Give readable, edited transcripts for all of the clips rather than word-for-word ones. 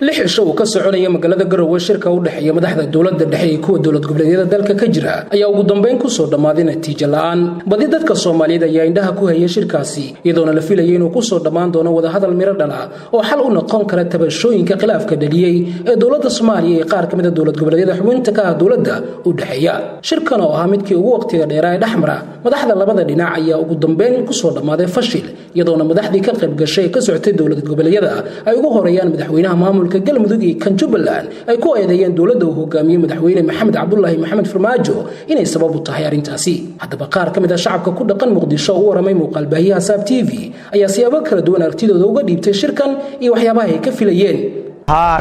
lix cisho uu ka soconaya magaalada Garowe shirka u dhaxeeya madaxda dawladda dhexe iyo kuwa dawlad goboleedyada dalka ka jira ayaa ugu dambeyn ku soo dhamaaday natiijo la'aan badi dadka Soomaaliyeed ayaa indhaha ku hayay shirkaasi iyadoona la filayay inuu ku soo dhamaan doono wada hadal miro dhala oo xal u noqon kara tabashooyinka khilaafka dhaliyay ee dawladda Soomaaliya iyo qaar kamid ah dawlad goboleedyada xubinta ka ah dawladda u dhaxeeya shirkan oo ah midkii ugu waqtiga dheeraa ee dhaxmara madaxda labada dhinac ayaa ugu dambeyn ku soo dhamaaday fashil iyadoona madaxdii ka qayb gashay ka socotay dawlad goboleedyada ay ugu horeeyaan madaxweynaha maamulka galmudug iyo kan Jubbaland ay ku eedeeyeen dawladda uu hogaamiyo madaxweyne Maxamed Cabdullaahi Maxamed Farmaajo inay sabab u tahay arintaasi haddaba qaar kamid ah shacabka ku dhaqan Muqdisho oo waramay muuqaal baahiyaha Saab TV ayaa siyaabo kala duwan aragtidooda uga dhiibtay shirkan iyo waxyaabaha ay ka filayeen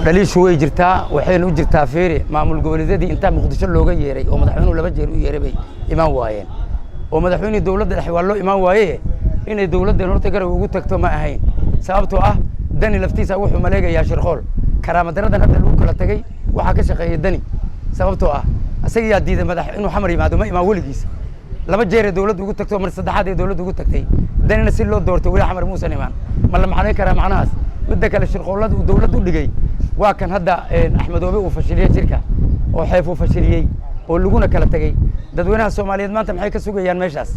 dhaliishu way jirtaa waxayna u jirtaa fiiri maamul goboleedyadii inta Muqdisho looga yeeray oo madaxweynuhu laba jeer u yeeray bay imaan waayeen oo madaxweynaha dawladda dhexe waa loo imaan waayay inay dawladda horta Garowe ugu tagto ma ahayn sababtoo ah dani laftiisa wuxuu maleegayaa shirqool karaama daradan hadda lagu kala tagay waxa ka shaqeeyay dani sababtoo ah asaga diiday madax inuu xamar yimaado ma imaan waligiis laba jeer dawladdu ugu tagto mar saddexaad ee dawladdu ugu tagtay danina si loo doortay wali xamar muusan imaan ma la macnay karaa macnahaas midda kale shirqoolada uu dawladdu dhigay waa kan hadda Axmedoobe uu fashiliyay jirka oo xeef uu fashiliyay oo laguna kala tagay dadweynaha Soomaaliyeed maanta maxay ka sugayaan meeshaas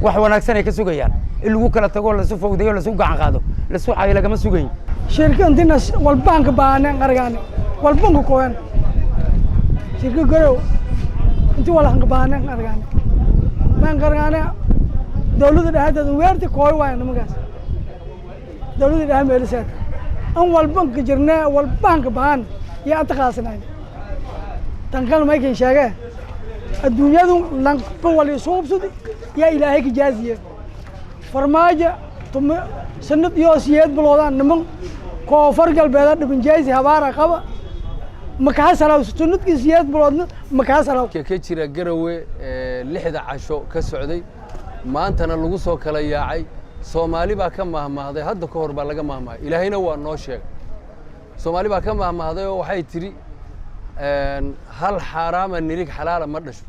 wax wanaagsan ay ka sugayaan in lagu kala tago la soo fawdayo la soo gacan qaado la soo xayay lagama sugayn shirkan dinas walbanka baanan qargaan walbanku kooyan shirka Garowe intii wala hanka baanan qargaan man qargaana dawladda dhaxdeeda weerti kooy waayna magaas dawladda dhaxdeeda meelisad an walbanka jirna walbanka baan ya ataqaasnay tan kale ma keen sheegay adduunyadu lan wali suubsudi ya ilaahay ka jaaziye farmaajo tuma sanad iyo siyeed bilowdan niman koonfur galbeed dhibin jaazi habaara qaba ma ka hasalaw sanadkii siyeed bilowdna ma ka hasalaw ka jira Garowe lixda casho ka socday maantana lagu soo kala yaacay Soomaali baa ka mahmahday hadda ka hor baa laga mahmahay ilaahayna waa noo sheegay Soomaali baa ka mahmahday oo waxay tiri hal xaraama nirig xalaala ma dhasho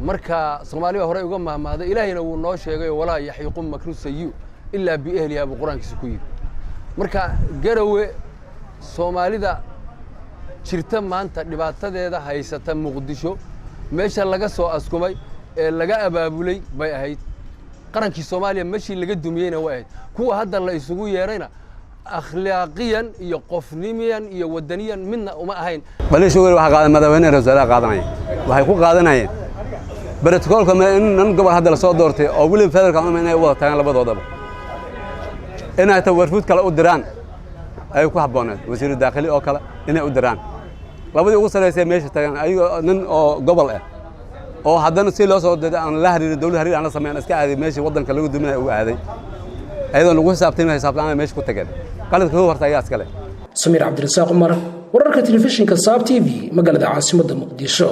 marka Soomaaliya hore uga mahmahday ilaahayna wuu noo sheegay walaa yahiqum makru sayyi illa bi ahliha bu quraankiisa ku yiri marka Garowe Soomaalida jirta maanta dhibaatadeeda haysata Muqdisho meesha laga soo askumay ee laga abaabulay bay ahayd qarankii Soomaaliya meeshii laga dumiyayna waa ahayd kuwa hadda la isugu yeerayna akhlaaqiyan iyo qofnimiyan iyo wadaniyan midna uma ahayn balisho waxa qaadan madaxweynaha rasaalaha qaadanay waxay ku qaadanayeen baratokolka in gobol hadda la soo doortay oo wali federaalka inay wada tagaan labadoodaba inay tawarfuud kala u diraan ay ku habooneed wasiir daaqili oo kale inay u diraan labadii ugu sareysay meesha tagaan ayagoo nin oo gobol ah oo haddana si loo soo diray aan la hariirin dawladda hariir aan sameeyay iska aaday meesha wadanka lagu duminay uu aaday ayadoo lagu xisaabtaan meesha ku tageen qaladka uu hortay askale Samir Abdirasaaq Umar wararka telefishinka Saab TV magaalada caasimadda Muqdisho